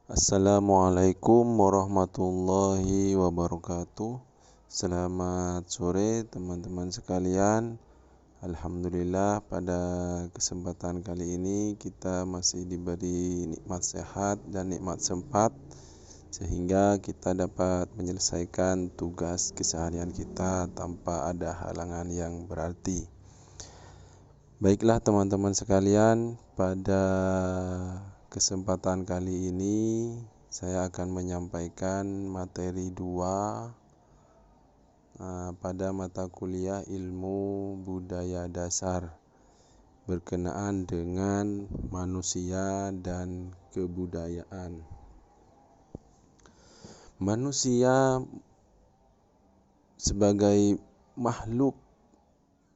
Assalamualaikum warahmatullahi wabarakatuh. Selamat sore teman-teman sekalian. Alhamdulillah pada kesempatan kali ini kita masih diberi nikmat sehat dan nikmat sempat sehingga kita dapat menyelesaikan tugas keseharian kita tanpa ada halangan yang berarti. Baiklah teman-teman sekalian, pada kesempatan kali ini saya akan menyampaikan materi 2 pada mata kuliah ilmu budaya dasar berkenaan dengan manusia dan kebudayaan. Manusia sebagai makhluk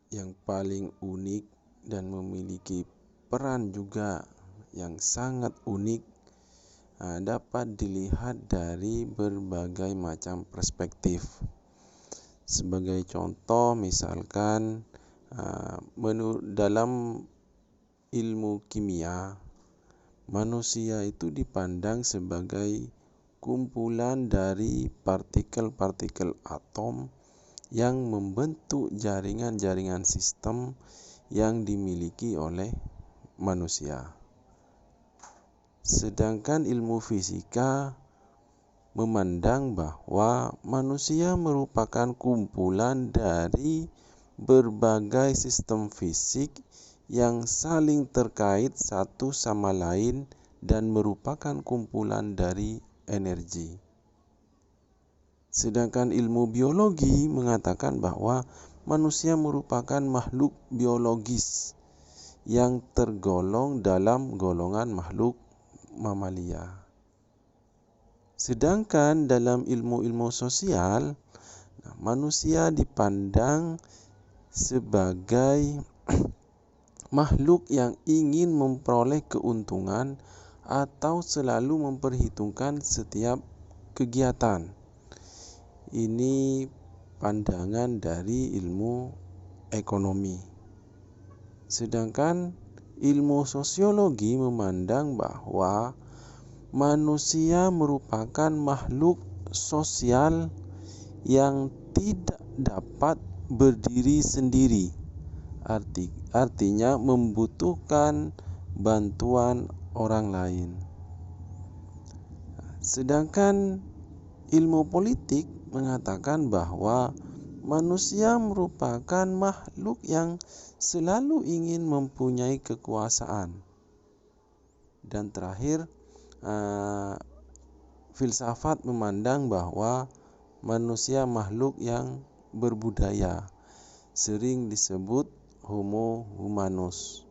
yang paling unik dan memiliki peran juga yang sangat unik dapat dilihat dari berbagai macam perspektif. Sebagai contoh, misalkan dalam ilmu kimia, manusia itu dipandang sebagai kumpulan dari partikel-partikel atom yang membentuk jaringan-jaringan sistem yang dimiliki oleh manusia. Sedangkan ilmu fisika memandang bahwa manusia merupakan kumpulan dari berbagai sistem fisik yang saling terkait satu sama lain dan merupakan kumpulan dari energi. Sedangkan ilmu biologi mengatakan bahwa manusia merupakan makhluk biologis yang tergolong dalam golongan makhluk mamalia. Sedangkan dalam ilmu-ilmu sosial, manusia dipandang sebagai makhluk yang ingin memperoleh keuntungan atau selalu memperhitungkan setiap kegiatan. Ini pandangan dari ilmu ekonomi. Sedangkan ilmu sosiologi memandang bahwa manusia merupakan makhluk sosial yang tidak dapat berdiri sendiri. Artinya membutuhkan bantuan orang lain. Sedangkan ilmu politik mengatakan bahwa manusia merupakan makhluk yang selalu ingin mempunyai kekuasaan. Dan terakhir, filsafat memandang bahwa manusia makhluk yang berbudaya, sering disebut Homo humanus.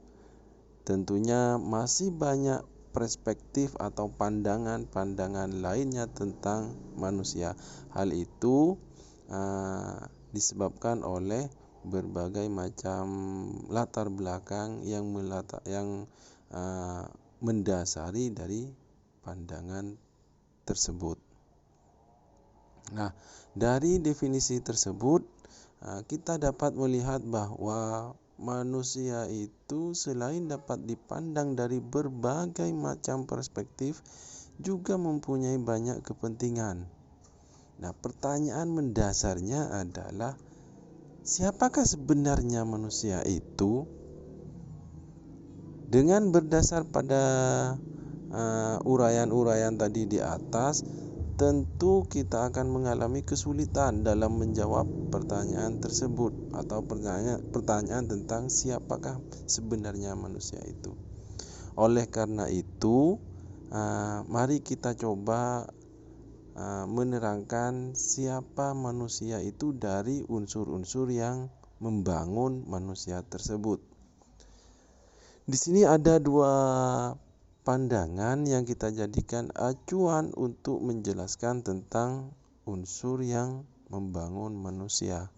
Tentunya masih banyak perspektif atau pandangan-pandangan lainnya tentang manusia. Hal itu disebabkan oleh berbagai macam latar belakang yang mendasari dari pandangan tersebut. Nah, dari definisi tersebut kita dapat melihat bahwa manusia itu selain dapat dipandang dari berbagai macam perspektif, juga mempunyai banyak kepentingan. Nah, pertanyaan mendasarnya adalah, siapakah sebenarnya manusia itu? Dengan berdasar pada uraian-uraian tadi di atas, tentu kita akan mengalami kesulitan dalam menjawab pertanyaan tersebut atau pertanyaan tentang siapakah sebenarnya manusia itu. Oleh karena itu, mari kita coba menerangkan siapa manusia itu dari unsur-unsur yang membangun manusia tersebut. Di sini ada 2 pandangan yang kita jadikan acuan untuk menjelaskan tentang unsur yang membangun manusia.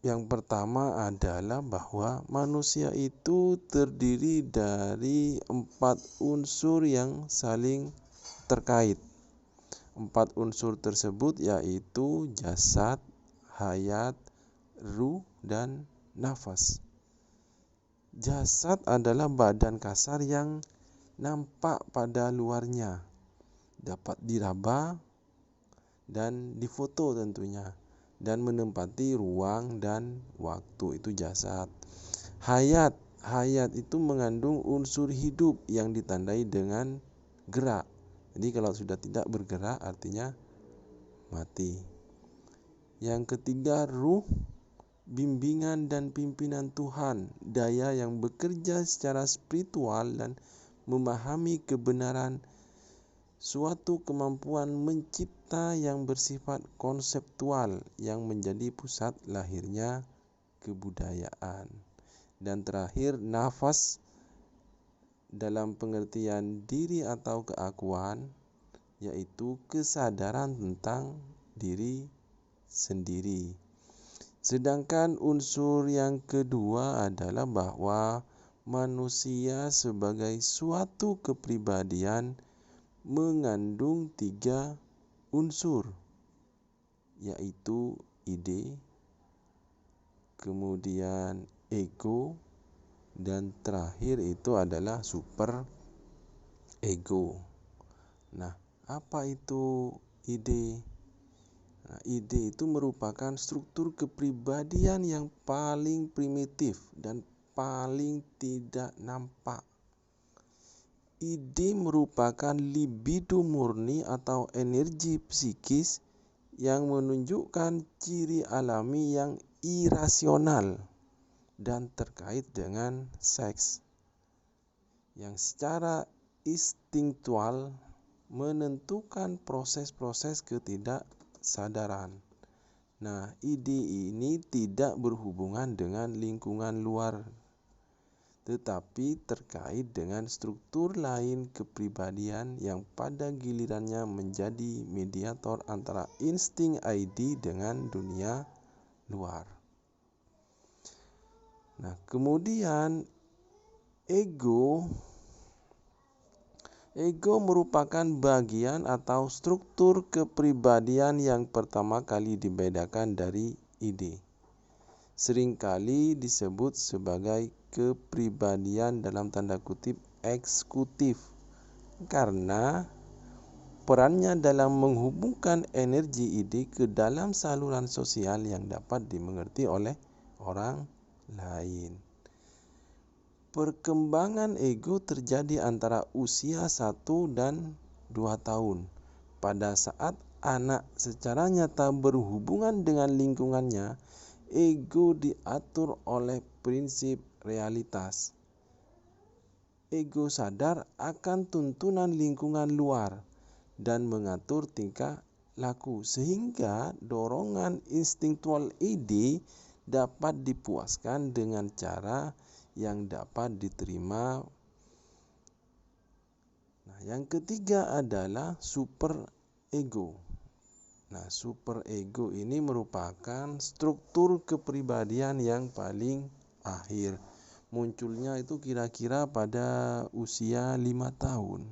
Yang pertama adalah bahwa manusia itu terdiri dari 4 unsur yang saling terkait. 4 unsur tersebut yaitu jasad, hayat, ruh, dan nafas. Jasad adalah badan kasar yang nampak pada luarnya, dapat diraba dan difoto tentunya, dan menempati ruang dan waktu, itu jasad. Hayat itu mengandung unsur hidup yang ditandai dengan gerak. Jadi kalau sudah tidak bergerak artinya mati. Yang ketiga, ruh, bimbingan dan pimpinan Tuhan, daya yang bekerja secara spiritual dan memahami kebenaran, suatu kemampuan mencipta yang bersifat konseptual yang menjadi pusat lahirnya kebudayaan. Dan terakhir, nafas dalam pengertian diri atau keakuan, yaitu kesadaran tentang diri sendiri. Sedangkan unsur yang kedua adalah bahwa manusia sebagai suatu kepribadian mengandung 3 unsur, yaitu ide, kemudian ego, dan terakhir itu adalah super ego. Nah, apa itu ide? Nah, ide itu merupakan struktur kepribadian yang paling primitif dan paling tidak nampak. Ide merupakan libido murni atau energi psikis yang menunjukkan ciri alami yang irasional dan terkait dengan seks, yang secara instingtual menentukan proses-proses ketidaksadaran. Nah, ide ini tidak berhubungan dengan lingkungan luar, tetapi terkait dengan struktur lain kepribadian yang pada gilirannya menjadi mediator antara insting ID dengan dunia luar. Nah, kemudian ego merupakan bagian atau struktur kepribadian yang pertama kali dibedakan dari ide. Seringkali disebut sebagai kepribadian dalam tanda kutip eksekutif, karena perannya dalam menghubungkan energi ide ke dalam saluran sosial yang dapat dimengerti oleh orang lain. Perkembangan ego terjadi antara usia 1 dan 2 tahun. Pada saat anak secara nyata berhubungan dengan lingkungannya, ego diatur oleh prinsip realitas. Ego sadar akan tuntunan lingkungan luar dan mengatur tingkah laku, sehingga dorongan instingtual ide dapat dipuaskan dengan cara yang dapat diterima. Nah, yang ketiga adalah super ego. Nah, super ego ini merupakan struktur kepribadian yang paling akhir. Munculnya itu kira-kira pada usia 5 tahun.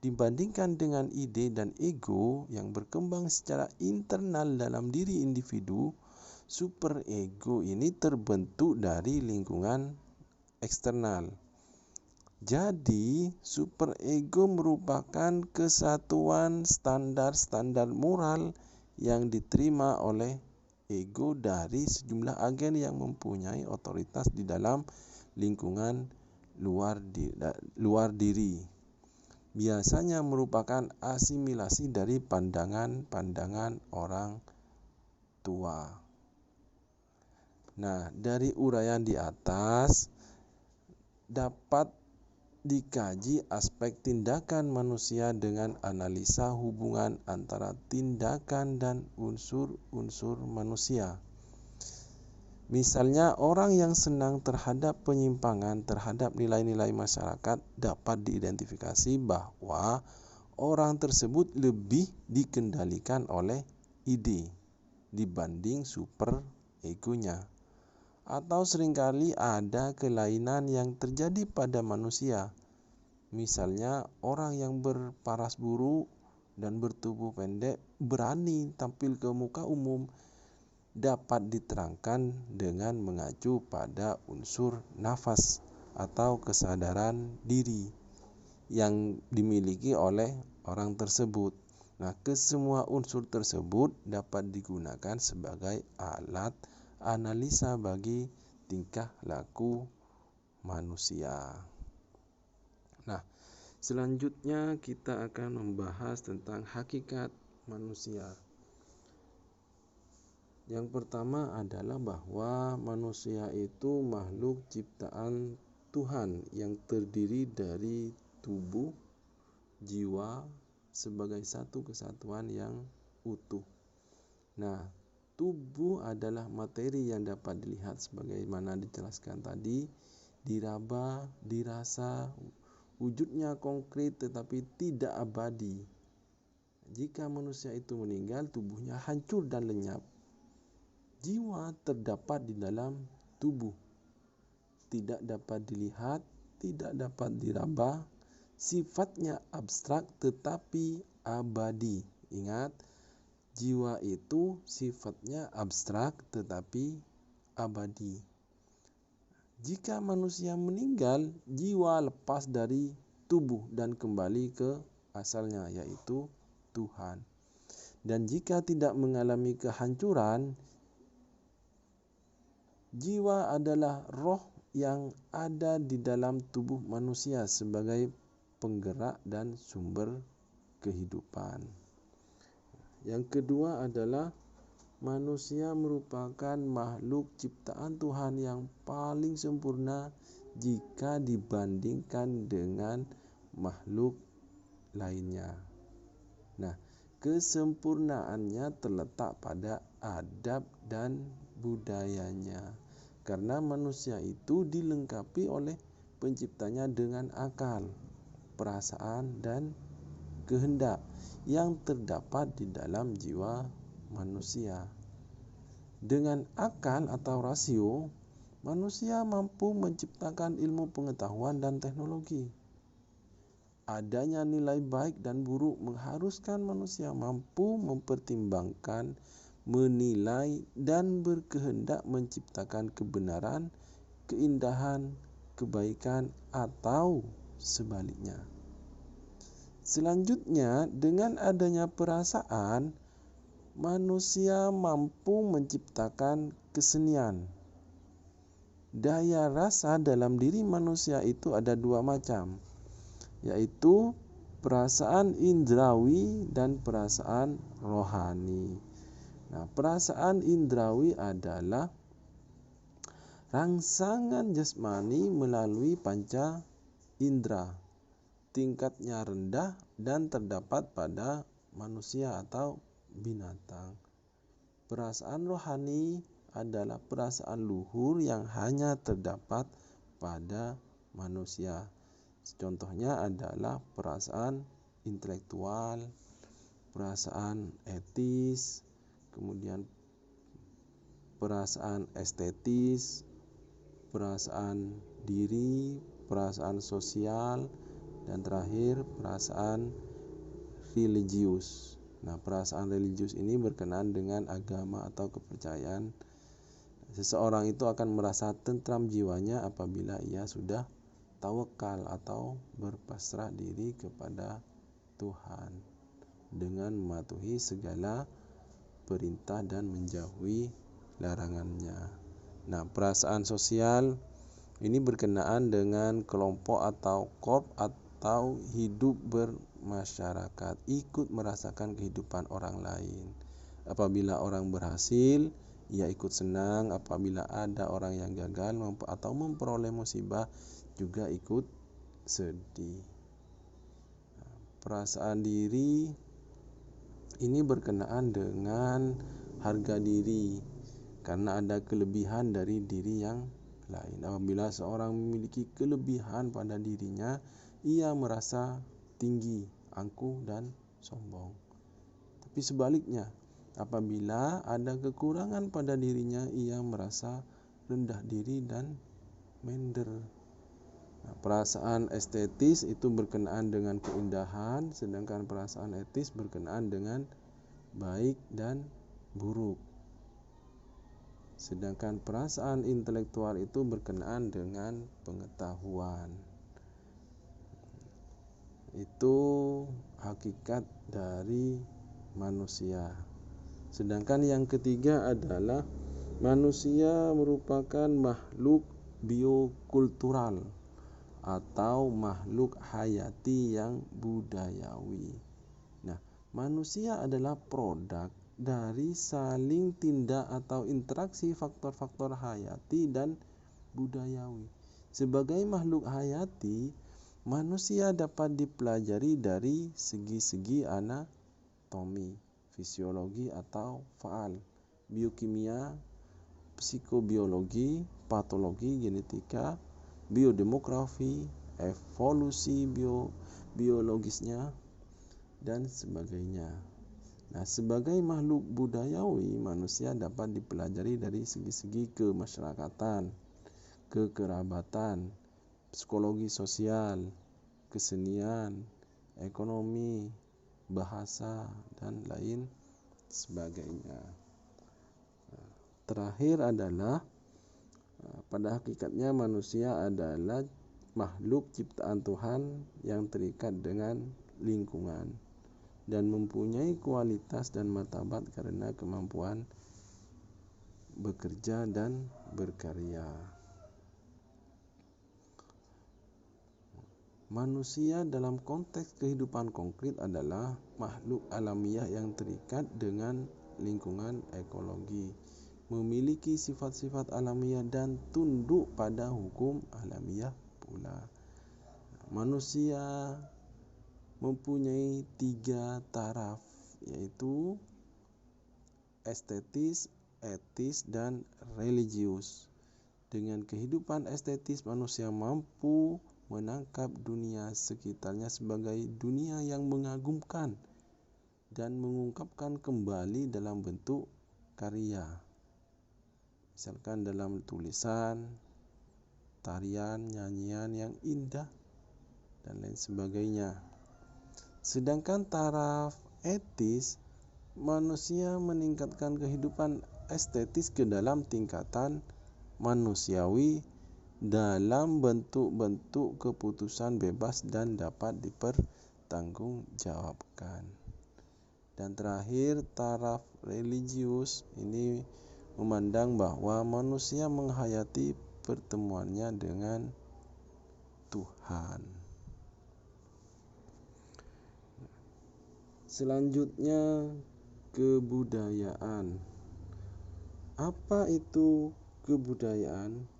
Dibandingkan dengan ide dan ego yang berkembang secara internal dalam diri individu, super ego ini terbentuk dari lingkungan eksternal. Jadi, super ego merupakan kesatuan standar-standar moral yang diterima oleh ego dari sejumlah agen yang mempunyai otoritas di dalam lingkungan luar diri. Biasanya merupakan asimilasi dari pandangan-pandangan orang tua. Nah, dari uraian di atas dapat dikaji aspek tindakan manusia dengan analisa hubungan antara tindakan dan unsur-unsur manusia. Misalnya, orang yang senang terhadap penyimpangan terhadap nilai-nilai masyarakat dapat diidentifikasi bahwa orang tersebut lebih dikendalikan oleh ide dibanding super egonya. Atau seringkali ada kelainan yang terjadi pada manusia. Misalnya, orang yang berparas buruk dan bertubuh pendek berani tampil ke muka umum dapat diterangkan dengan mengacu pada unsur nafas atau kesadaran diri. yang dimiliki oleh orang tersebut. Nah, kesemua unsur tersebut dapat digunakan sebagai alat analisa bagi tingkah laku manusia. Nah, selanjutnya kita akan membahas tentang hakikat manusia. Yang pertama adalah bahwa manusia itu makhluk ciptaan Tuhan yang terdiri dari tubuh, jiwa sebagai satu kesatuan yang utuh. Nah, tubuh adalah materi yang dapat dilihat sebagaimana dijelaskan tadi, diraba, dirasa, wujudnya konkret tetapi tidak abadi. Jika manusia itu meninggal, tubuhnya hancur dan lenyap. Jiwa terdapat di dalam tubuh, tidak dapat dilihat, tidak dapat diraba, sifatnya abstrak tetapi abadi. Ingat, jiwa itu sifatnya abstrak tetapi abadi. Jika manusia meninggal, jiwa lepas dari tubuh dan kembali ke asalnya, yaitu Tuhan. Dan jika tidak mengalami kehancuran, jiwa adalah roh yang ada di dalam tubuh manusia sebagai penggerak dan sumber kehidupan. Yang kedua adalah manusia merupakan makhluk ciptaan Tuhan yang paling sempurna jika dibandingkan dengan makhluk lainnya. Nah, kesempurnaannya terletak pada adab dan budayanya. Karena manusia itu dilengkapi oleh penciptanya dengan akal, perasaan, dan kehendak yang terdapat di dalam jiwa manusia. Dengan akal atau rasio, manusia mampu menciptakan ilmu pengetahuan dan teknologi. Adanya nilai baik dan buruk mengharuskan manusia mampu mempertimbangkan, menilai, dan berkehendak menciptakan kebenaran, keindahan, kebaikan, atau sebaliknya. Selanjutnya, dengan adanya perasaan, manusia mampu menciptakan kesenian. Daya rasa dalam diri manusia itu ada dua macam, yaitu perasaan indrawi dan perasaan rohani. Nah, perasaan indrawi adalah rangsangan jasmani melalui panca indera. Tingkatnya rendah dan terdapat pada manusia atau binatang. Perasaan rohani adalah perasaan luhur yang hanya terdapat pada manusia. Contohnya adalah perasaan intelektual, perasaan etis, kemudian perasaan estetis, perasaan diri, perasaan sosial, dan terakhir perasaan religius. Nah, perasaan religius ini berkenaan dengan agama atau kepercayaan. Seseorang itu akan merasa tentram jiwanya apabila ia sudah tawakal atau berpasrah diri kepada Tuhan dengan mematuhi segala perintah dan menjauhi larangannya. Nah, perasaan sosial ini berkenaan dengan kelompok atau korp atau hidup bermasyarakat, ikut merasakan kehidupan orang lain. Apabila orang berhasil, ia ikut senang. Apabila ada orang yang gagal atau memperoleh musibah, juga ikut sedih. Perasaan diri ini berkenaan dengan harga diri, karena ada kelebihan dari diri yang lain. Apabila seorang memiliki kelebihan pada dirinya, ia merasa tinggi, angkuh, dan sombong. Tapi sebaliknya, apabila ada kekurangan pada dirinya, ia merasa rendah diri dan minder. Nah, perasaan estetis itu berkenaan dengan keindahan, sedangkan perasaan etis berkenaan dengan baik dan buruk. Sedangkan perasaan intelektual itu berkenaan dengan pengetahuan. itu hakikat dari manusia. Sedangkan yang ketiga adalah manusia merupakan makhluk biokultural atau makhluk hayati yang budayawi. Nah, manusia adalah produk dari saling tindak atau interaksi faktor-faktor hayati dan budayawi. Sebagai makhluk hayati, manusia dapat dipelajari dari segi-segi anatomi, fisiologi atau faal, biokimia, psikobiologi, patologi, genetika, biodemografi, evolusi biologisnya, dan sebagainya. Nah, sebagai makhluk budayawi, manusia dapat dipelajari dari segi-segi kemasyarakatan, kekerabatan, psikologi sosial, kesenian, ekonomi, bahasa, dan lain sebagainya. Terakhir adalah pada hakikatnya manusia adalah makhluk ciptaan Tuhan yang terikat dengan lingkungan dan mempunyai kualitas dan martabat karena kemampuan bekerja dan berkarya. Manusia dalam konteks kehidupan konkret adalah makhluk alamiah yang terikat dengan lingkungan ekologi, memiliki sifat-sifat alamiah dan tunduk pada hukum alamiah pula. Manusia mempunyai 3 taraf, yaitu estetis, etis, dan religius. Dengan kehidupan estetis, manusia mampu menangkap dunia sekitarnya sebagai dunia yang mengagumkan dan mengungkapkan kembali dalam bentuk karya, misalkan dalam tulisan, tarian, nyanyian yang indah, dan lain sebagainya. Sedangkan taraf etis, manusia meningkatkan kehidupan estetis ke dalam tingkatan manusiawi dalam bentuk-bentuk keputusan bebas dan dapat dipertanggungjawabkan. Dan terakhir, taraf religius ini memandang bahwa manusia menghayati pertemuannya dengan Tuhan. Selanjutnya, kebudayaan. Apa itu kebudayaan?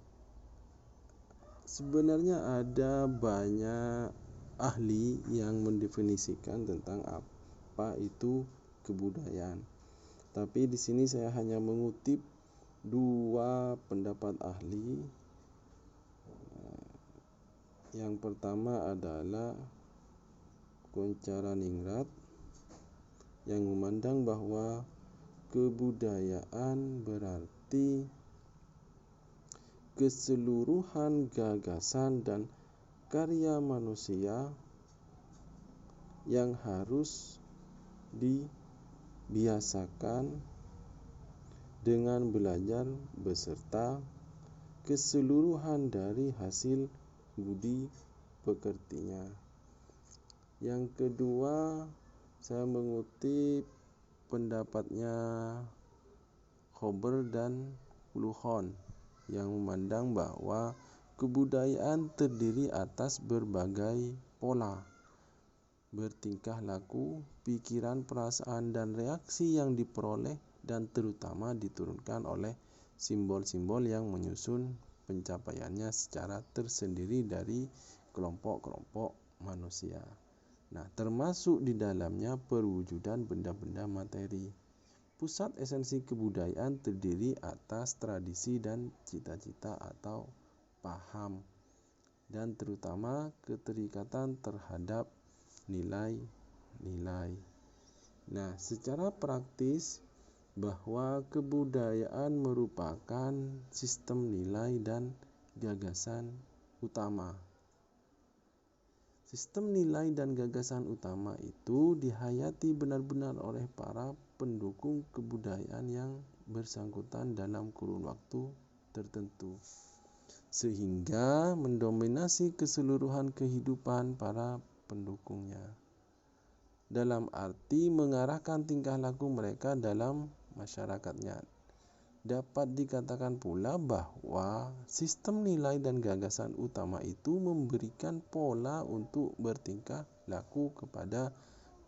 Sebenarnya ada banyak ahli yang mendefinisikan tentang apa itu kebudayaan. Tapi di sini saya hanya mengutip 2 pendapat ahli. Yang pertama adalah Koncaraningrat yang memandang bahwa kebudayaan berarti keseluruhan gagasan dan karya manusia yang harus dibiasakan dengan belajar beserta keseluruhan dari hasil budi pekertinya. Yang kedua, saya mengutip pendapatnya Hober dan Luhon yang memandang bahwa kebudayaan terdiri atas berbagai pola bertingkah laku, pikiran, perasaan, dan reaksi yang diperoleh dan terutama diturunkan oleh simbol-simbol yang menyusun pencapaiannya secara tersendiri dari kelompok-kelompok manusia. Nah, termasuk di dalamnya perwujudan benda-benda materi. Pusat esensi kebudayaan terdiri atas tradisi dan cita-cita atau paham, dan terutama keterikatan terhadap nilai-nilai. Nah, secara praktis bahwa kebudayaan merupakan sistem nilai dan gagasan utama. Sistem nilai dan gagasan utama itu dihayati benar-benar oleh para pendukung kebudayaan yang bersangkutan dalam kurun waktu tertentu, sehingga mendominasi keseluruhan kehidupan para pendukungnya. Dalam arti mengarahkan tingkah laku mereka dalam masyarakatnya. Dapat dikatakan pula bahwa sistem nilai dan gagasan utama itu memberikan pola untuk bertingkah laku kepada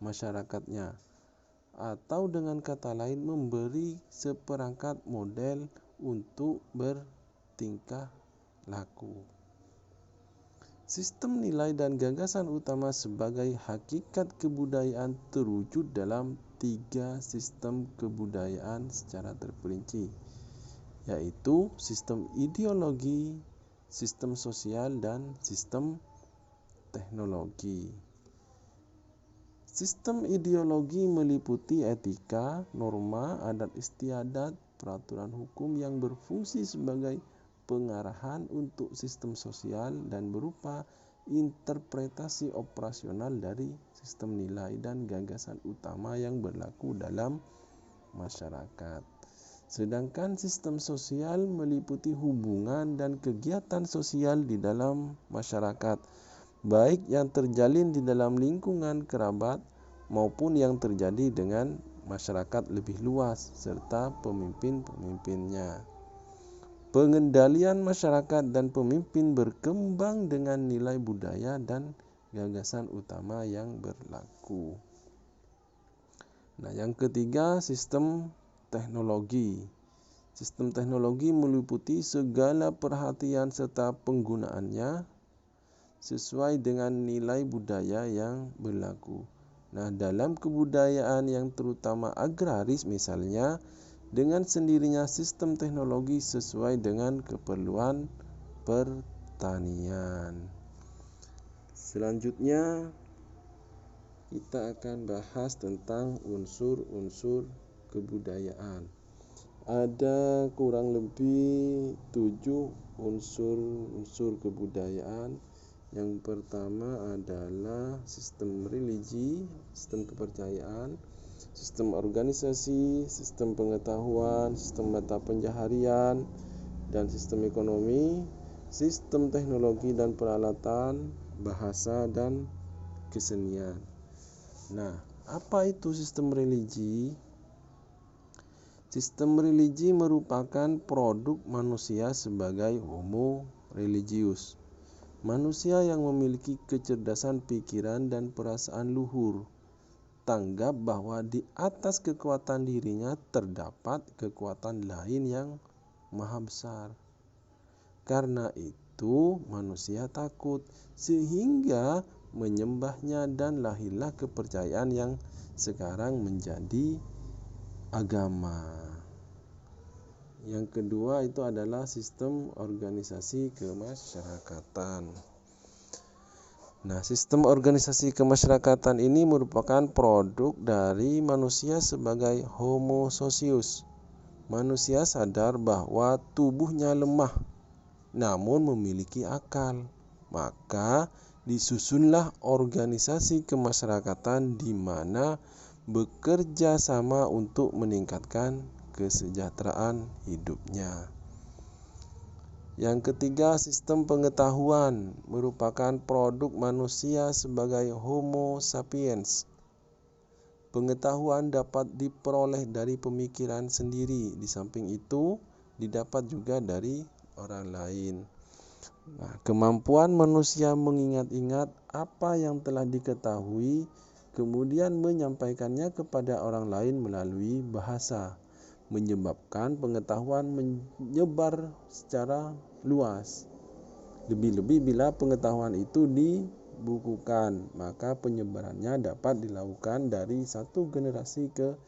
masyarakatnya, atau dengan kata lain memberi seperangkat model untuk bertingkah laku. Sistem nilai dan gagasan utama sebagai hakikat kebudayaan terwujud dalam 3 sistem kebudayaan secara terperinci, yaitu sistem ideologi, sistem sosial, dan sistem teknologi. Sistem ideologi meliputi etika, norma, adat istiadat, peraturan hukum yang berfungsi sebagai pengarahan untuk sistem sosial dan berupa interpretasi operasional dari sistem nilai dan gagasan utama yang berlaku dalam masyarakat. Sedangkan sistem sosial meliputi hubungan dan kegiatan sosial di dalam masyarakat, baik yang terjalin di dalam lingkungan kerabat maupun yang terjadi dengan masyarakat lebih luas serta pemimpin-pemimpinnya. Pengendalian masyarakat dan pemimpin berkembang dengan nilai budaya dan gagasan utama yang berlaku. Nah, yang ketiga, sistem teknologi. Sistem teknologi meliputi segala perhatian serta penggunaannya sesuai dengan nilai budaya yang berlaku. Nah, dalam kebudayaan yang terutama agraris misalnya, dengan sendirinya sistem teknologi sesuai dengan keperluan pertanian. Selanjutnya kita akan bahas tentang unsur-unsur kebudayaan. Ada kurang lebih 7 unsur-unsur kebudayaan. Yang pertama adalah sistem religi, sistem kepercayaan, sistem organisasi, sistem pengetahuan, sistem mata pencaharian, dan sistem ekonomi, sistem teknologi dan peralatan, bahasa, dan kesenian. Nah, apa itu sistem religi? Sistem religi merupakan produk manusia sebagai homo religius. Manusia yang memiliki kecerdasan pikiran dan perasaan luhur, tanggap bahwa di atas kekuatan dirinya terdapat kekuatan lain yang maha besar. Karena itu manusia takut sehingga menyembahnya dan lahirlah kepercayaan yang sekarang menjadi agama. Yang kedua itu adalah sistem organisasi kemasyarakatan. Nah, sistem organisasi kemasyarakatan ini merupakan produk dari manusia sebagai homo socius. Manusia sadar bahwa tubuhnya lemah, namun memiliki akal. Maka disusunlah organisasi kemasyarakatan di mana bekerja sama untuk meningkatkan kesejahteraan hidupnya. Yang ketiga, sistem pengetahuan merupakan produk manusia sebagai homo sapiens. Pengetahuan dapat diperoleh dari pemikiran sendiri. Di samping itu, didapat juga dari orang lain. Nah, kemampuan manusia mengingat-ingat apa yang telah diketahui, kemudian menyampaikannya kepada orang lain melalui bahasa, menyebabkan pengetahuan menyebar secara luas. Lebih-lebih bila pengetahuan itu dibukukan, maka penyebarannya dapat dilakukan dari satu generasi ke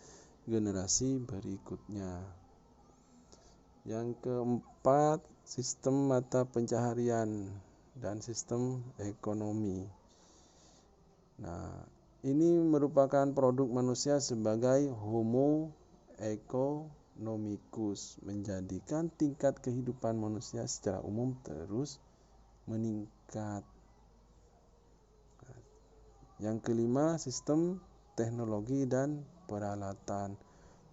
generasi berikutnya. Yang keempat, sistem mata pencaharian dan sistem ekonomi. Nah, ini merupakan produk manusia sebagai homo economicus, menjadikan tingkat kehidupan manusia secara umum terus meningkat. Yang kelima, sistem teknologi dan peralatan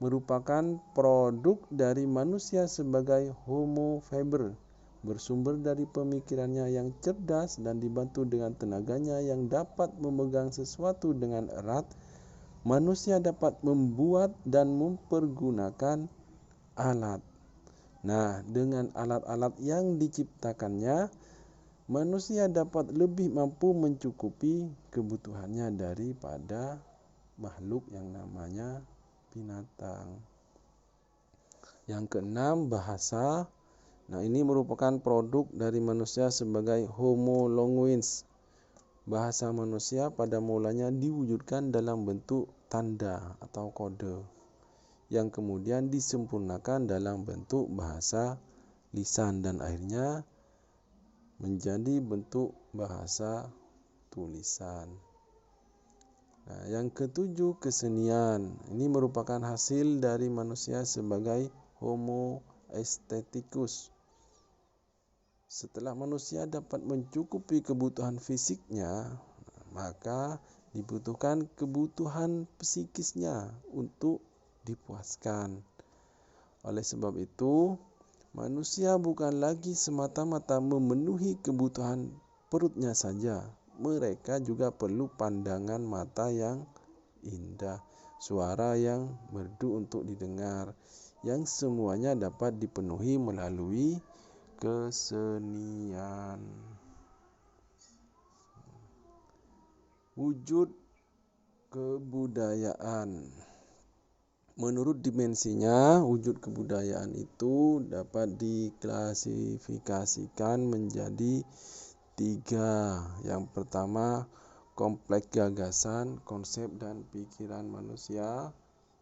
merupakan produk dari manusia sebagai homo faber, bersumber dari pemikirannya yang cerdas dan dibantu dengan tenaganya yang dapat memegang sesuatu dengan erat, manusia dapat membuat dan mempergunakan alat. Nah, dengan alat-alat yang diciptakannya, manusia dapat lebih mampu mencukupi kebutuhannya daripada makhluk yang namanya binatang. Yang keenam, bahasa. Nah, ini merupakan produk dari manusia sebagai Homo longuens. Bahasa manusia pada mulanya diwujudkan dalam bentuk tanda atau kode, yang kemudian disempurnakan dalam bentuk bahasa lisan dan akhirnya menjadi bentuk bahasa tulisan. Nah, yang ketujuh, kesenian. Ini merupakan hasil dari manusia sebagai Homo aestheticus. Setelah manusia dapat mencukupi kebutuhan fisiknya, maka dibutuhkan kebutuhan psikisnya untuk dipuaskan. Oleh sebab itu, manusia bukan lagi semata-mata memenuhi kebutuhan perutnya saja. Mereka juga perlu pandangan mata yang indah, suara yang merdu untuk didengar, yang semuanya dapat dipenuhi melalui kesenian. Wujud kebudayaan. Menurut dimensinya, wujud kebudayaan itu dapat diklasifikasikan menjadi 3. Yang pertama, kompleks gagasan, konsep, dan pikiran manusia.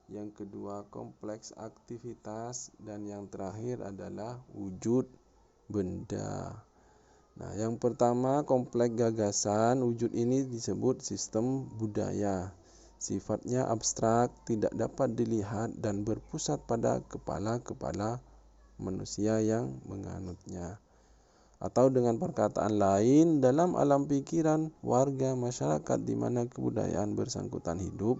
Yang kedua, kompleks aktivitas. Dan yang terakhir adalah wujud benda. Nah, yang pertama, kompleks gagasan. Wujud ini disebut sistem budaya. Sifatnya abstrak, tidak dapat dilihat dan berpusat pada kepala-kepala manusia yang menganutnya. Atau dengan perkataan lain, dalam alam pikiran warga masyarakat di mana kebudayaan bersangkutan hidup,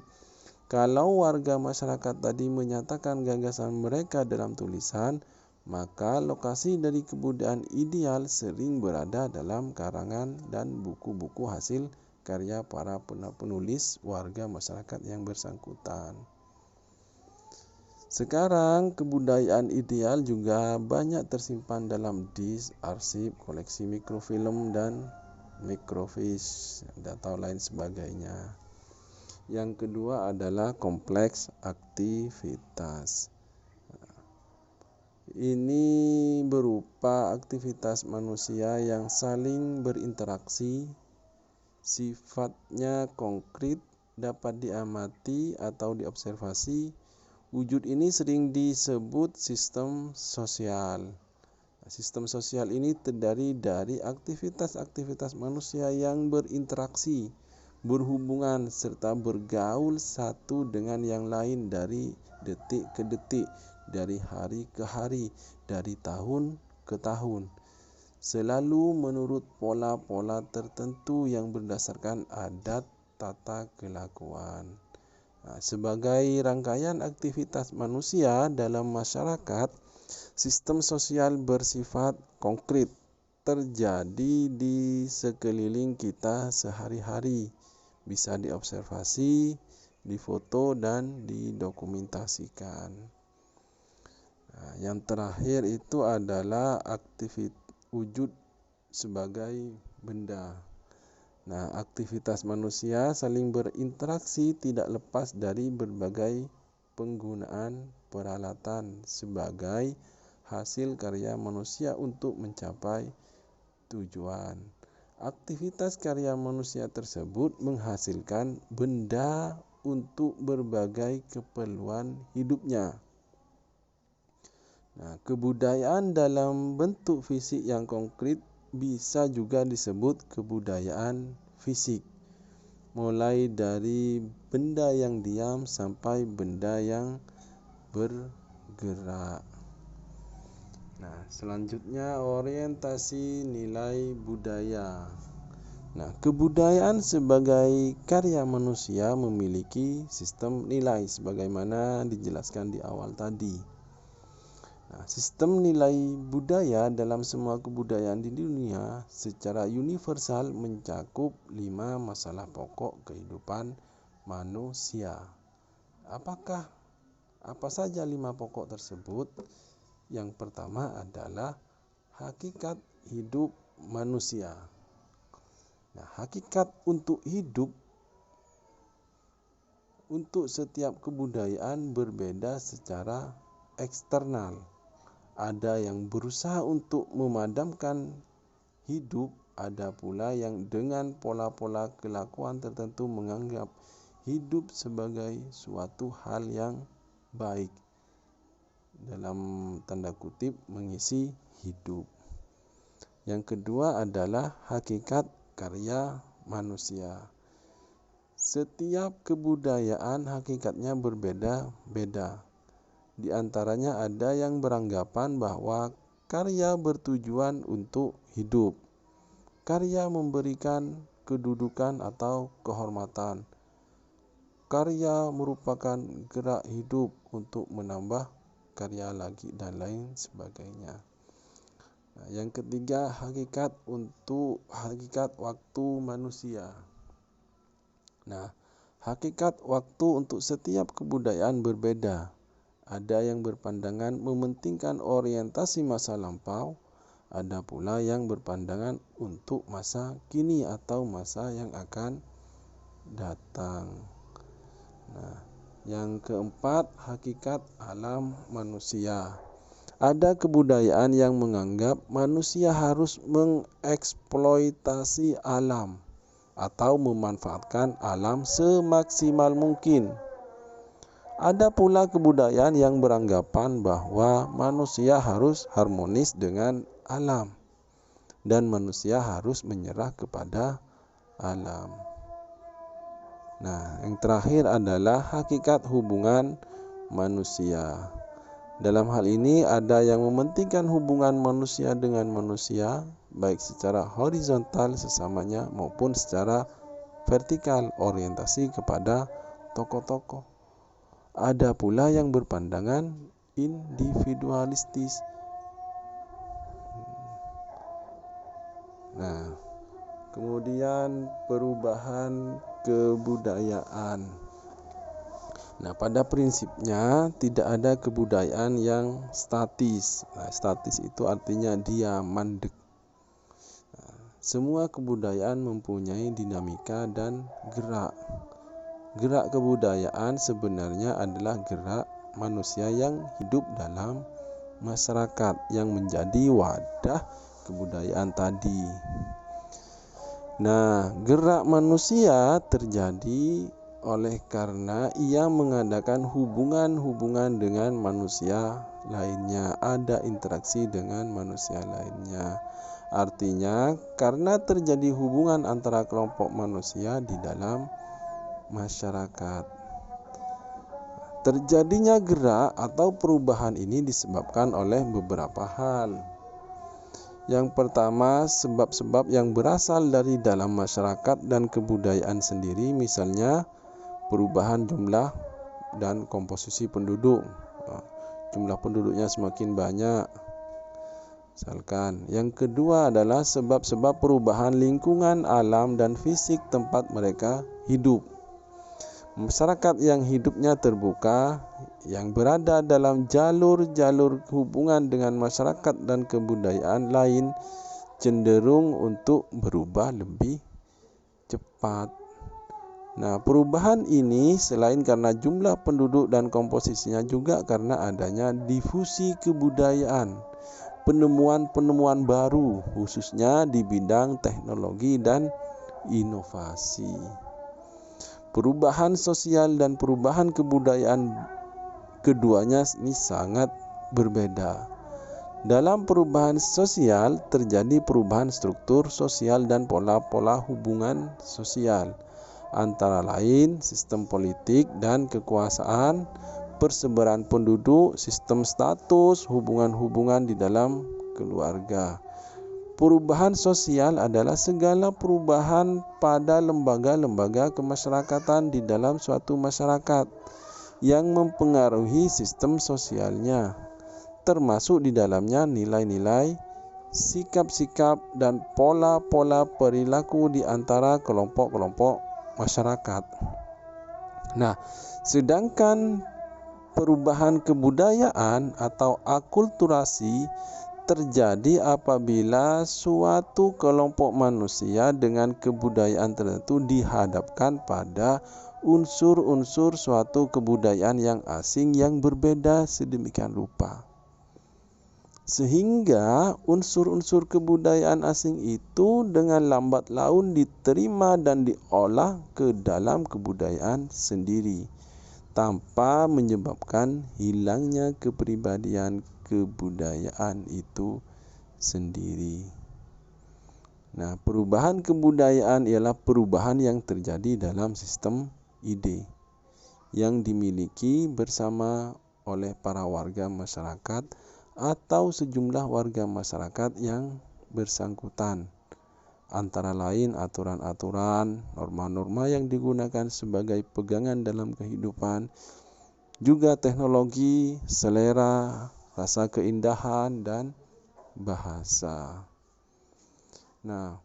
kalau warga masyarakat tadi menyatakan gagasan mereka dalam tulisan, maka lokasi dari kebudayaan ideal sering berada dalam karangan dan buku-buku hasil karya para penulis warga masyarakat yang bersangkutan. Sekarang, kebudayaan ideal juga banyak tersimpan dalam disk, arsip, koleksi mikrofilm, dan microfiche, data lain sebagainya. Yang kedua adalah kompleks aktivitas. Ini berupa aktivitas manusia yang saling berinteraksi, sifatnya konkret, dapat diamati atau diobservasi. Wujud ini sering disebut sistem sosial. Sistem sosial ini terdiri dari aktivitas-aktivitas manusia yang berinteraksi, berhubungan, serta bergaul satu dengan yang lain dari detik ke detik, dari hari ke hari, dari tahun ke tahun, selalu menurut pola-pola tertentu yang berdasarkan adat tata kelakuan. Nah, sebagai rangkaian aktivitas manusia dalam masyarakat, sistem sosial bersifat konkret, terjadi di sekeliling kita sehari-hari, bisa diobservasi, difoto, dan didokumentasikan. Nah, yang terakhir itu adalah wujud sebagai benda. Nah, aktivitas manusia saling berinteraksi tidak lepas dari berbagai penggunaan peralatan sebagai hasil karya manusia untuk mencapai tujuan. Aktivitas karya manusia tersebut menghasilkan benda untuk berbagai keperluan hidupnya. Nah, kebudayaan dalam bentuk fisik yang konkret bisa juga disebut kebudayaan fisik, mulai dari benda yang diam sampai benda yang bergerak. Nah, selanjutnya orientasi nilai budaya. Nah, kebudayaan sebagai karya manusia memiliki sistem nilai sebagaimana dijelaskan di awal tadi. Sistem nilai budaya dalam semua kebudayaan di dunia secara universal mencakup 5 masalah pokok kehidupan manusia. Apa saja 5 pokok tersebut? Yang pertama adalah hakikat hidup manusia. Hakikat untuk hidup untuk setiap kebudayaan berbeda secara eksternal. Ada yang berusaha untuk memadamkan hidup, ada pula yang dengan pola-pola kelakuan tertentu menganggap hidup sebagai suatu hal yang baik, dalam tanda kutip mengisi hidup. Yang kedua adalah hakikat karya manusia. Setiap kebudayaan hakikatnya berbeda-beda. Di antaranya ada yang beranggapan bahwa karya bertujuan untuk hidup. Karya memberikan kedudukan atau kehormatan. Karya merupakan gerak hidup untuk menambah karya lagi dan lain sebagainya. Yang ketiga, hakikat waktu manusia. Hakikat waktu untuk setiap kebudayaan berbeda. Ada yang berpandangan mementingkan orientasi masa lampau, ada pula yang berpandangan untuk masa kini atau masa yang akan datang. Yang keempat, hakikat alam manusia. Ada kebudayaan yang menganggap manusia harus mengeksploitasi alam atau memanfaatkan alam semaksimal mungkin. Ada pula kebudayaan yang beranggapan bahwa manusia harus harmonis dengan alam dan manusia harus menyerah kepada alam. Yang terakhir adalah hakikat hubungan manusia. Dalam hal ini ada yang mementingkan hubungan manusia dengan manusia, baik secara horizontal sesamanya maupun secara vertikal, orientasi kepada tokoh-tokoh. Ada pula yang berpandangan individualistis. Kemudian perubahan kebudayaan. Pada prinsipnya tidak ada kebudayaan yang statis. Statis itu artinya dia mandek. Semua kebudayaan mempunyai dinamika dan gerak. Gerak kebudayaan sebenarnya adalah gerak manusia yang hidup dalam masyarakat yang menjadi wadah kebudayaan tadi. Gerak manusia terjadi oleh karena ia mengadakan hubungan-hubungan dengan manusia lainnya, ada interaksi dengan manusia lainnya. Artinya, karena terjadi hubungan antara kelompok manusia di dalam masyarakat. Terjadinya gerak atau perubahan ini disebabkan oleh beberapa hal. Yang pertama, sebab-sebab yang berasal dari dalam masyarakat dan kebudayaan sendiri, misalnya perubahan jumlah dan komposisi penduduk. Jumlah penduduknya semakin banyak. Misalkan. Yang kedua adalah sebab-sebab perubahan lingkungan alam dan fisik tempat mereka hidup. Masyarakat yang hidupnya terbuka, yang berada dalam jalur-jalur hubungan dengan masyarakat dan kebudayaan lain cenderung untuk berubah lebih cepat. Perubahan ini selain karena jumlah penduduk dan komposisinya juga karena adanya difusi kebudayaan, penemuan-penemuan baru khususnya di bidang teknologi dan inovasi. Perubahan sosial dan perubahan kebudayaan keduanya ini sangat berbeda. Dalam perubahan sosial terjadi perubahan struktur sosial dan pola-pola hubungan sosial, antara lain sistem politik dan kekuasaan, persebaran penduduk, sistem status, hubungan-hubungan di dalam keluarga. Perubahan sosial adalah segala perubahan pada lembaga-lembaga kemasyarakatan di dalam suatu masyarakat yang mempengaruhi sistem sosialnya. termasuk di dalamnya nilai-nilai, sikap-sikap, dan pola-pola perilaku di antara kelompok-kelompok masyarakat. Nah, sedangkan perubahan kebudayaan atau akulturasi terjadi apabila suatu kelompok manusia dengan kebudayaan tertentu dihadapkan pada unsur-unsur suatu kebudayaan yang asing yang berbeda sedemikian rupa, sehingga unsur-unsur kebudayaan asing itu dengan lambat laun diterima dan diolah ke dalam kebudayaan sendiri, tanpa menyebabkan hilangnya kepribadian kebudayaan itu sendiri. Nah, perubahan kebudayaan ialah perubahan yang terjadi dalam sistem ide yang dimiliki bersama oleh para warga masyarakat atau sejumlah warga masyarakat yang bersangkutan, antara lain aturan-aturan, norma-norma yang digunakan sebagai pegangan dalam kehidupan, juga teknologi, selera, rasa keindahan, dan bahasa. Nah,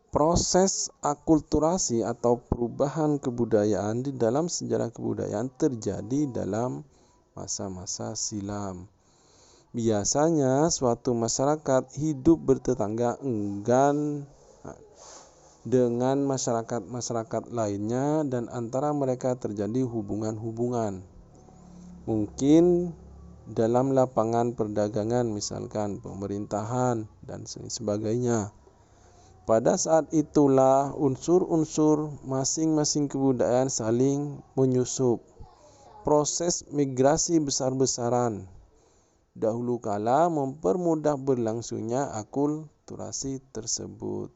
proses akulturasi atau perubahan kebudayaan di dalam sejarah kebudayaan terjadi dalam masa-masa silam. Biasanya suatu masyarakat hidup bertetangga enggan dengan masyarakat-masyarakat lainnya dan antara mereka terjadi hubungan-hubungan. Mungkin dalam lapangan perdagangan, misalkan pemerintahan dan sebagainya. Pada saat itulah unsur-unsur masing-masing kebudayaan saling menyusup. Proses migrasi besar-besaran dahulu kala mempermudah berlangsungnya akulturasi tersebut.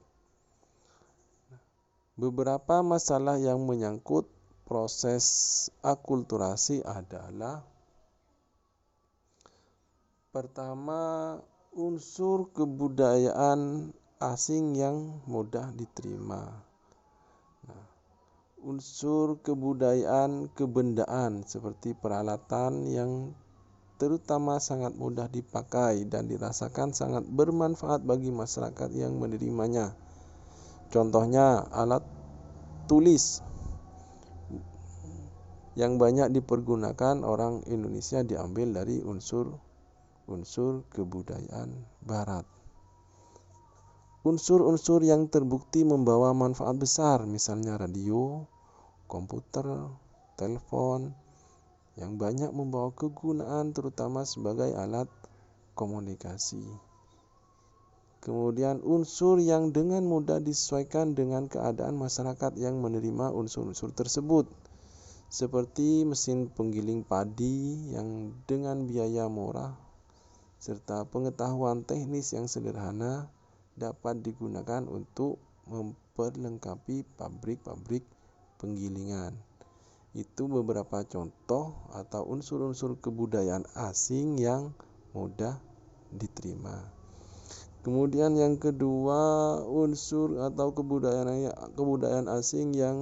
Beberapa masalah yang menyangkut proses akulturasi adalah: pertama, unsur kebudayaan asing yang mudah diterima. Unsur kebudayaan kebendaan seperti peralatan yang terutama sangat mudah dipakai dan dirasakan sangat bermanfaat bagi masyarakat yang menerimanya. Contohnya alat tulis yang banyak dipergunakan orang Indonesia diambil dari unsur kebudayaan barat. Unsur-unsur yang terbukti membawa manfaat besar, misalnya radio, komputer, telepon, yang banyak membawa kegunaan terutama sebagai alat komunikasi. Kemudian unsur yang dengan mudah disesuaikan dengan keadaan masyarakat yang menerima unsur-unsur tersebut, seperti mesin penggiling padi yang dengan biaya murah serta pengetahuan teknis yang sederhana dapat digunakan untuk memperlengkapi pabrik-pabrik penggilingan. Itu beberapa contoh atau unsur-unsur kebudayaan asing yang mudah diterima. Kemudian yang kedua, unsur atau kebudayaan asing yang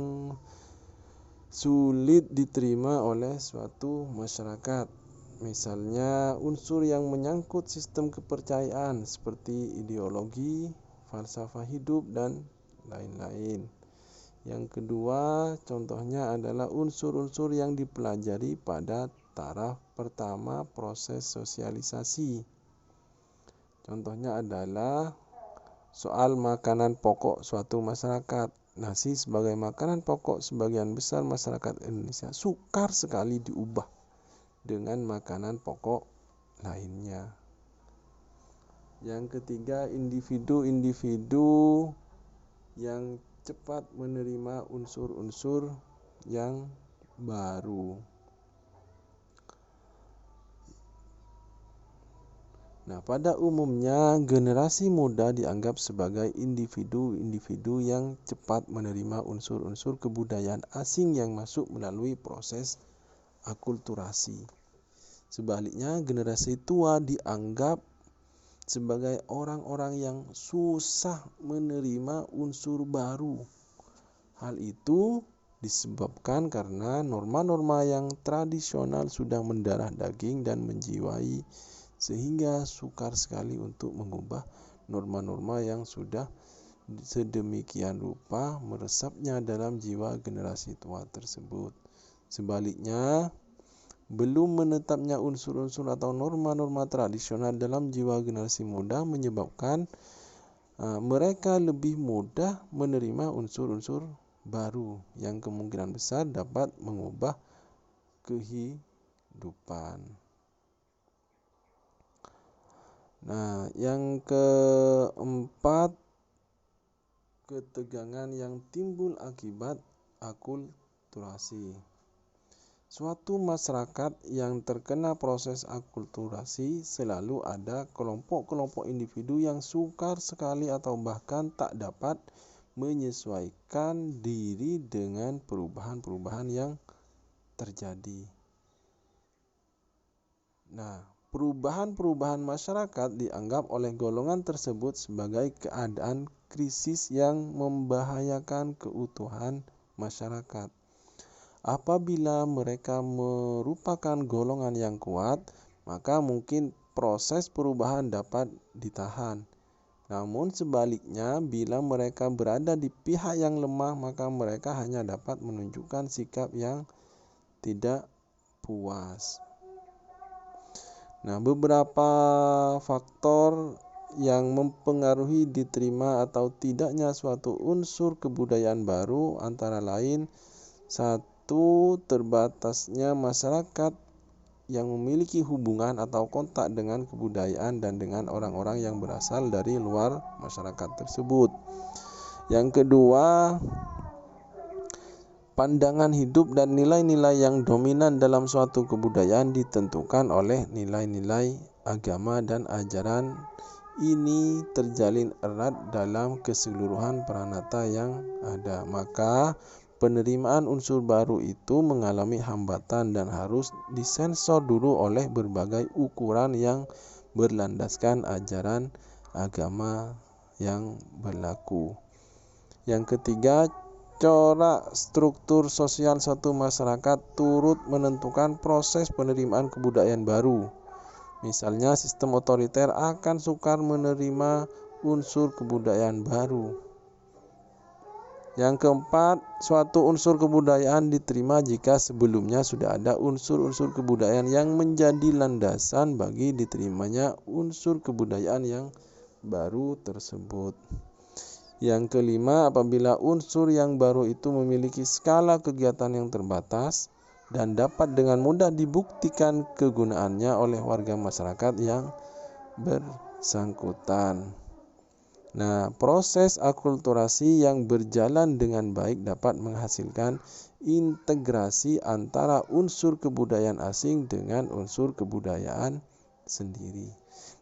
sulit diterima oleh suatu masyarakat. Misalnya unsur yang menyangkut sistem kepercayaan seperti ideologi, falsafah hidup, dan lain-lain. Yang kedua, contohnya adalah unsur-unsur yang dipelajari pada taraf pertama proses sosialisasi. Contohnya adalah soal makanan pokok suatu masyarakat. Nasi sebagai makanan pokok sebagian besar masyarakat Indonesia sukar sekali diubah dengan makanan pokok lainnya. Yang ketiga, individu-individu yang cepat menerima unsur-unsur yang baru. Nah, pada umumnya generasi muda dianggap sebagai individu-individu yang cepat menerima unsur-unsur kebudayaan asing yang masuk melalui proses akulturasi. Sebaliknya, generasi tua dianggap sebagai orang-orang yang susah menerima unsur baru. Hal itu disebabkan karena norma-norma yang tradisional sudah mendarah daging dan menjiwai, sehingga sukar sekali untuk mengubah norma-norma yang sudah sedemikian rupa meresapnya dalam jiwa generasi tua tersebut. Sebaliknya, belum menetapnya unsur-unsur atau norma-norma tradisional dalam jiwa generasi muda menyebabkan mereka lebih mudah menerima unsur-unsur baru yang kemungkinan besar dapat mengubah kehidupan. Nah, yang keempat, ketegangan yang timbul akibat akulturasi. Suatu masyarakat yang terkena proses akulturasi selalu ada kelompok-kelompok individu yang sukar sekali atau bahkan tak dapat menyesuaikan diri dengan perubahan-perubahan yang terjadi. Nah, perubahan-perubahan masyarakat dianggap oleh golongan tersebut sebagai keadaan krisis yang membahayakan keutuhan masyarakat. Apabila mereka merupakan golongan yang kuat, maka mungkin proses perubahan dapat ditahan. Namun sebaliknya, bila mereka berada di pihak yang lemah, maka mereka hanya dapat menunjukkan sikap yang tidak puas. Nah, beberapa faktor yang mempengaruhi diterima atau tidaknya suatu unsur kebudayaan baru antara lain: 1. Terbatasnya masyarakat yang memiliki hubungan atau kontak dengan kebudayaan dan dengan orang-orang yang berasal dari luar masyarakat tersebut. Yang kedua, pandangan hidup dan nilai-nilai yang dominan dalam suatu kebudayaan ditentukan oleh nilai-nilai agama dan ajaran ini terjalin erat dalam keseluruhan peranata yang ada. Maka penerimaan unsur baru itu mengalami hambatan dan harus disensor dulu oleh berbagai ukuran yang berlandaskan ajaran agama yang berlaku. Yang ketiga, corak struktur sosial suatu masyarakat turut menentukan proses penerimaan kebudayaan baru. Misalnya, sistem otoriter akan sukar menerima unsur kebudayaan baru. Yang keempat, suatu unsur kebudayaan diterima jika sebelumnya sudah ada unsur-unsur kebudayaan yang menjadi landasan bagi diterimanya unsur kebudayaan yang baru tersebut. Yang kelima, apabila unsur yang baru itu memiliki skala kegiatan yang terbatas dan dapat dengan mudah dibuktikan kegunaannya oleh warga masyarakat yang bersangkutan. Nah, proses akulturasi yang berjalan dengan baik dapat menghasilkan integrasi antara unsur kebudayaan asing dengan unsur kebudayaan sendiri.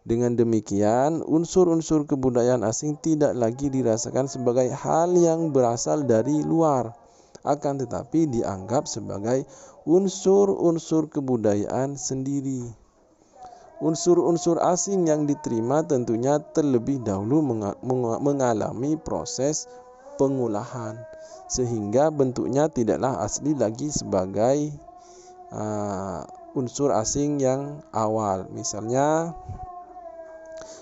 Dengan demikian, unsur-unsur kebudayaan asing tidak lagi dirasakan sebagai hal yang berasal dari luar, akan tetapi dianggap sebagai unsur-unsur kebudayaan sendiri. Unsur-unsur asing yang diterima tentunya terlebih dahulu mengalami proses pengolahan, sehingga bentuknya tidaklah asli lagi sebagai unsur asing yang awal. Misalnya,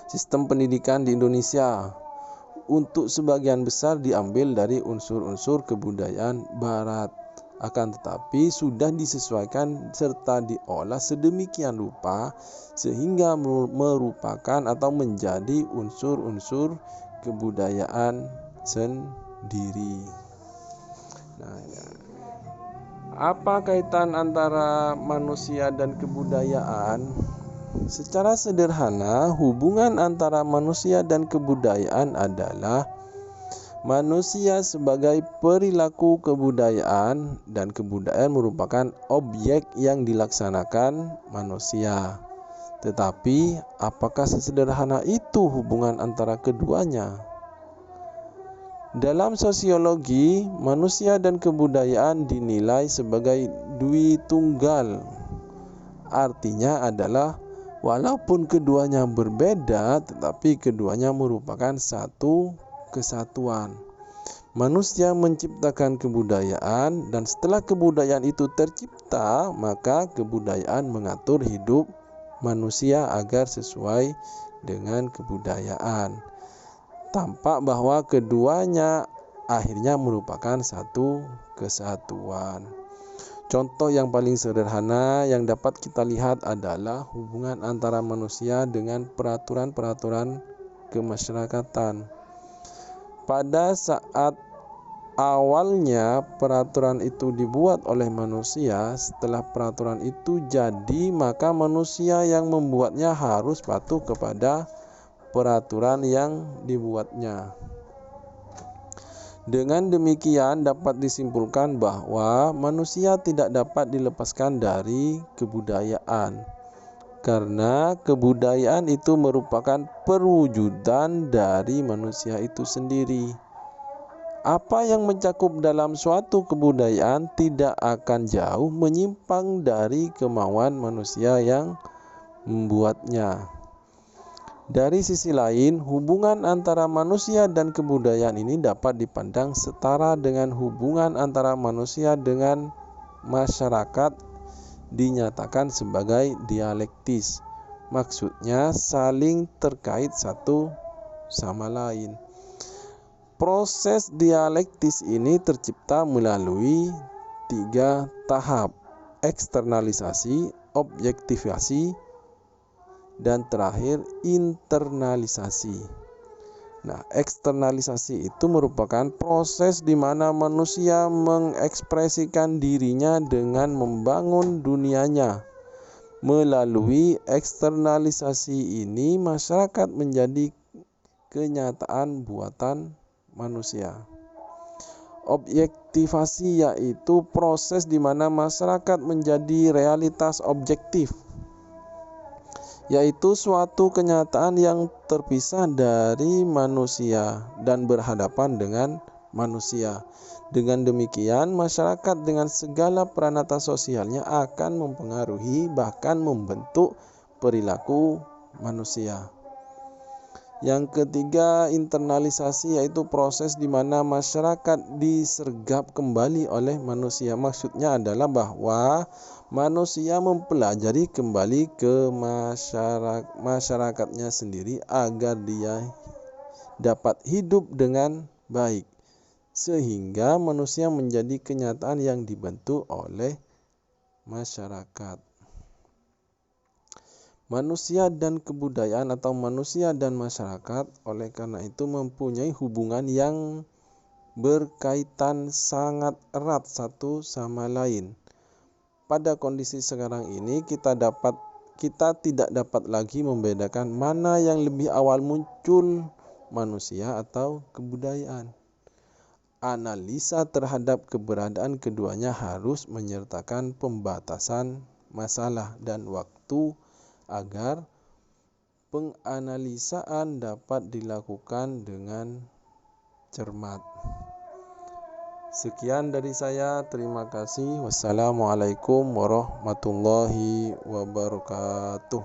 sistem pendidikan di Indonesia untuk sebagian besar diambil dari unsur-unsur kebudayaan Barat, akan tetapi sudah disesuaikan serta diolah sedemikian rupa sehingga merupakan atau menjadi unsur-unsur kebudayaan sendiri. Nah, apa kaitan antara manusia dan kebudayaan? Secara sederhana, hubungan antara manusia dan kebudayaan adalah manusia sebagai perilaku kebudayaan dan kebudayaan merupakan objek yang dilaksanakan manusia. Tetapi, apakah sesederhana itu hubungan antara keduanya? Dalam sosiologi, manusia dan kebudayaan dinilai sebagai dwi tunggal. Artinya adalah walaupun keduanya berbeda, tetapi keduanya merupakan satu kesatuan. Manusia menciptakan kebudayaan, dan setelah kebudayaan itu tercipta, maka kebudayaan mengatur hidup manusia agar sesuai dengan kebudayaan. Tampak bahwa keduanya akhirnya merupakan satu kesatuan. Contoh yang paling sederhana yang dapat kita lihat adalah hubungan antara manusia dengan peraturan-peraturan kemasyarakatan. Pada saat awalnya peraturan itu dibuat oleh manusia, setelah peraturan itu jadi, maka manusia yang membuatnya harus patuh kepada peraturan yang dibuatnya. Dengan demikian dapat disimpulkan bahwa manusia tidak dapat dilepaskan dari kebudayaan, karena kebudayaan itu merupakan perwujudan dari manusia itu sendiri. Apa yang mencakup dalam suatu kebudayaan tidak akan jauh menyimpang dari kemauan manusia yang membuatnya. Dari sisi lain, hubungan antara manusia dan kebudayaan ini dapat dipandang setara dengan hubungan antara manusia dengan masyarakat, dinyatakan sebagai dialektis. Maksudnya saling terkait satu sama lain. Proses dialektis ini tercipta melalui 3 tahap: eksternalisasi, objektivasi, dan terakhir internalisasi. Nah, eksternalisasi itu merupakan proses di mana manusia mengekspresikan dirinya dengan membangun dunianya. Melalui eksternalisasi ini, masyarakat menjadi kenyataan buatan manusia. Objektivasi yaitu proses di mana masyarakat menjadi realitas objektif, yaitu suatu kenyataan yang terpisah dari manusia dan berhadapan dengan manusia. Dengan demikian, masyarakat dengan segala peranata sosialnya akan mempengaruhi bahkan membentuk perilaku manusia. Yang ketiga, internalisasi, yaitu proses di mana masyarakat disergap kembali oleh manusia. Maksudnya adalah bahwa manusia mempelajari kembali ke masyarakatnya sendiri agar dia dapat hidup dengan baik, sehingga manusia menjadi kenyataan yang dibentuk oleh masyarakat. Manusia dan kebudayaan atau manusia dan masyarakat oleh karena itu mempunyai hubungan yang berkaitan sangat erat satu sama lain. Pada kondisi sekarang ini kita tidak dapat lagi membedakan mana yang lebih awal muncul, manusia atau kebudayaan. Analisa terhadap keberadaan keduanya harus menyertakan pembatasan masalah dan waktu agar penganalisaan dapat dilakukan dengan cermat. Sekian dari saya, terima kasih. Wassalamualaikum warahmatullahi wabarakatuh.